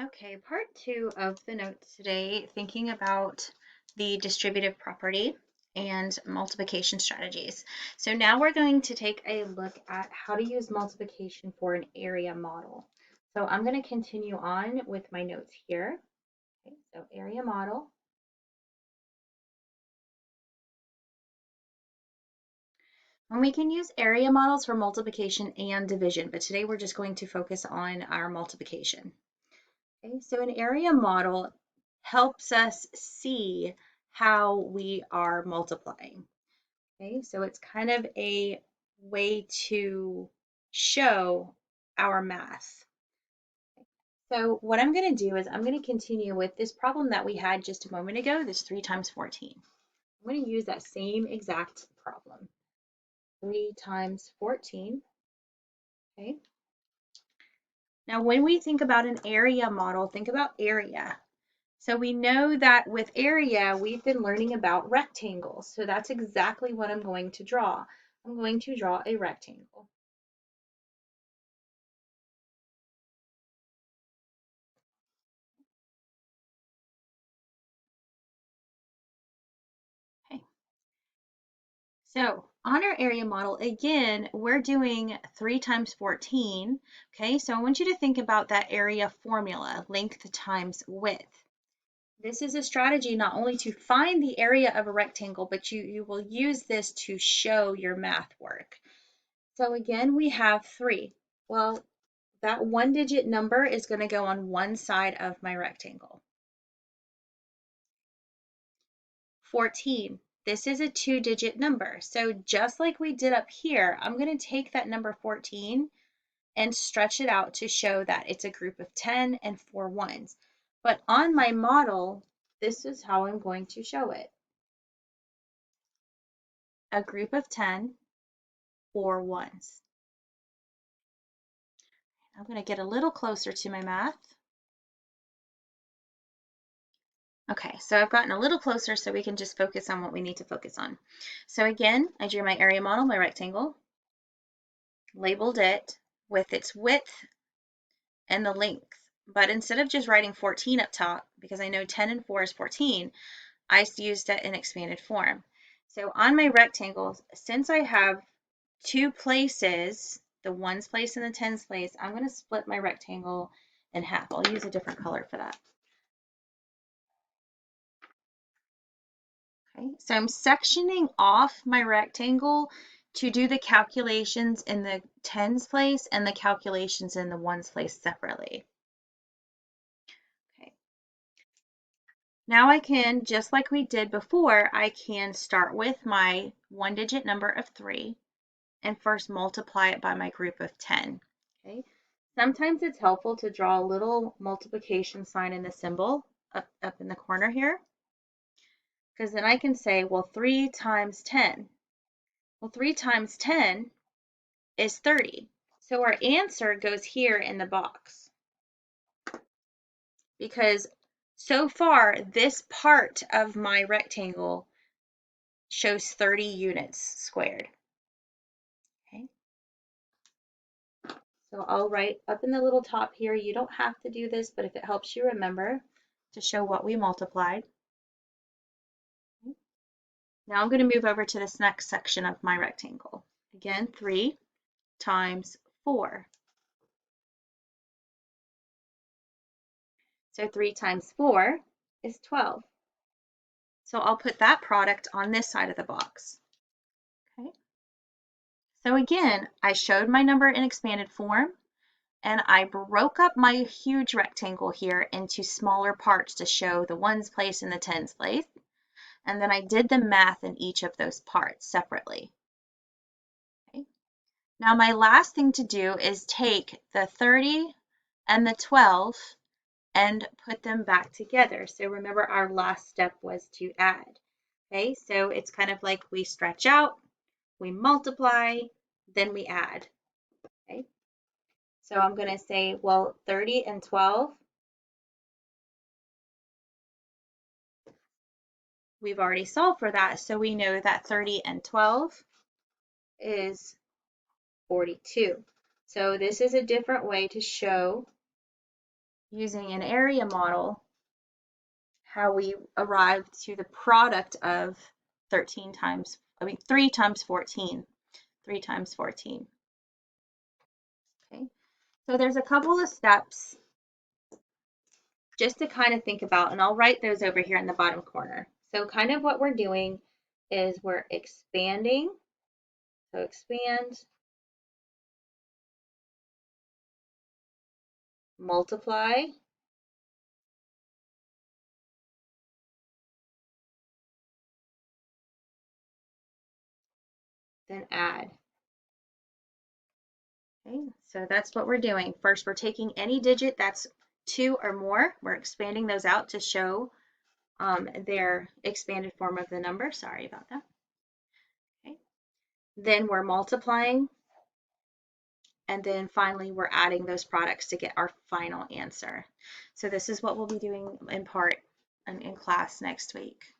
Okay, part two of the notes today, thinking about the distributive property and multiplication strategies. So now we're going to take a look at how to use multiplication for an area model. So I'm going to continue on with my notes here. Okay, so area model. And we can use area models for multiplication and division, but today we're just going to focus on our multiplication. Okay, so an area model helps us see how we are multiplying. Okay, so it's kind of a way to show our math. So what I'm going to do is I'm going to continue with this problem that we had just a moment ago, this 3 times 14. I'm going to use that same exact problem. 3 times 14. Okay. Now when we think about an area model, think about area. So we know that with area, we've been learning about rectangles. So that's exactly what I'm going to draw. I'm going to draw a rectangle. Okay. So on our area model, again, we're doing 3 times 14. Okay, so I want you to think about that area formula, length times width. This is a strategy not only to find the area of a rectangle, but you will use this to show your math work. So again, we have 3. Well, that 1-digit number is going to go on one side of my rectangle. 14. This is a 2-digit number. So just like we did up here, I'm going to take that number 14 and stretch it out to show that it's a group of 10 and 4 ones. But on my model, this is how I'm going to show it. A group of 10, 4 ones. I'm going to get a little closer to my math. Okay, so I've gotten a little closer so we can just focus on what we need to focus on. So again, I drew my area model, my rectangle, labeled it with its width and the length. But instead of just writing 14 up top, because I know 10 and 4 is 14, I used it in expanded form. So on my rectangles, since I have 2 places, the ones place and the tens place, I'm going to split my rectangle in half. I'll use a different color for that. Okay, so I'm sectioning off my rectangle to do the calculations in the tens place and the calculations in the ones place separately. Okay. Now I can, just like we did before, I can start with my 1-digit number of 3 and first multiply it by my group of 10. Okay. Sometimes it's helpful to draw a little multiplication sign in the symbol up in the corner here, because then I can say, well, 3 times 10. Well, 3 times 10 is 30. So our answer goes here in the box. Because so far, this part of my rectangle shows 30 units squared. Okay. So I'll write up in the little top here. You don't have to do this, but if it helps you remember to show what we multiplied. Okay. Now I'm going to move over to this next section of my rectangle. Again, 3 times 4. So 3 times 4 is 12. So I'll put that product on this side of the box. Okay. So again, I showed my number in expanded form, and I broke up my huge rectangle here into smaller parts to show the ones place and the tens place. And then I did the math in each of those parts separately. Okay. Now my last thing to do is take the 30 and the 12 and put them back together. So remember, our last step was to add. Okay, so it's kind of like we stretch out, we multiply, then we add. Okay, so I'm going to say, well, 30 and 12, we've already solved for that, so we know that 30 and 12 is 42. So this is a different way to show using an area model, how we arrived to the product of 3 times 14. 3 times 14. Okay, so there's a couple of steps just to kind of think about, and I'll write those over here in the bottom corner. So kind of what we're doing is we're expanding. So expand, multiply, then add. Okay, so that's what we're doing. First, we're taking any digit that's 2 or more. We're expanding those out to show their expanded form of the number. Sorry about that. Okay. Then we're multiplying, and then finally we're adding those products to get our final answer. So this is what we'll be doing in part in class next week.